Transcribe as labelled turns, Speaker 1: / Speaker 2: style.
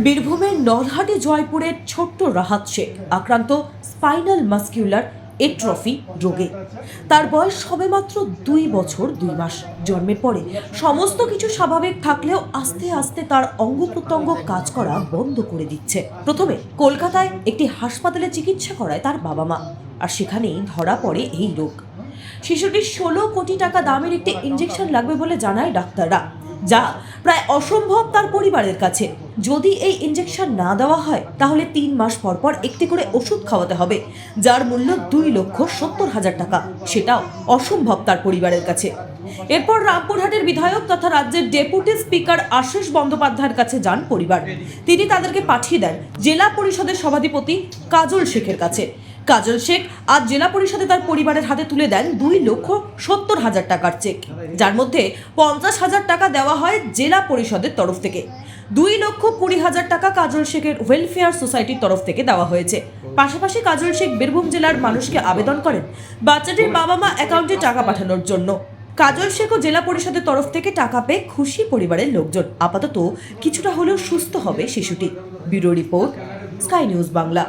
Speaker 1: বীরভূমের নলহাটি জয়পুরের ছোট্ট রাহাত শেখ আক্রান্ত স্পাইনাল মাস্কিউলার এট্রফি রোগে। তার বয়স সবেমাত্র 2 বছর 2 মাস। জন্মের পরে সমস্ত কিছু স্বাভাবিক থাকলেও আস্তে আস্তে তার অঙ্গ প্রত্যঙ্গ কাজ করা বন্ধ করে দিচ্ছে। প্রথমে কলকাতায় একটি হাসপাতালে চিকিৎসা করায় তার বাবা মা, আর সেখানেই ধরা পড়ে এই রোগ। শিশুটির 16 কোটি টাকা দামের একটি ইঞ্জেকশন লাগবে বলে জানায় ডাক্তাররা, যা প্রায় অসম্ভব তার পরিবারের কাছে। যদি এই ইঞ্জেকশন না দেওয়া হয় তাহলে 3 মাস পর পর একটি করে ওষুধ খাওয়াতে হবে, যার মূল্য 2,70,000 টাকা। সেটাও অসম্ভব তার পরিবারের কাছে। এরপর রামপুরহাটের বিধায়ক তথা রাজ্যের ডেপুটি স্পিকার আশিস বন্দ্যোপাধ্যায়ের কাছে যান পরিবার। তিনি তাদেরকে পাঠিয়ে দেন জেলা পরিষদের সভাধিপতি কাজল শেখের কাছে। কাজল শেখ আজ জেলা পরিষদে তার পরিবারের হাতে তুলে দেন 2,70,000 টাকার চেক, যার মধ্যে 50,000 টাকা দেওয়া হয় জেলা পরিষদের তরফ থেকে। 2,20,000 টাকা কাজল শেখের ওয়েলফেয়ার সোসাইটির তরফ থেকে দেওয়া হয়েছে। পাশাপাশি কাজল শেখ বীরভূম জেলার মানুষকে আবেদন করেন বাচ্চাটির বাবা মা অ্যাকাউন্টে টাকা পাঠানোর জন্য। কাজল শেখ ও জেলা পরিষদের তরফ থেকে টাকা পেয়ে খুশি পরিবারের লোকজন। আপাতত কিছুটা হলেও সুস্থ হবে শিশুটি। Bureau report, sky news Bangla.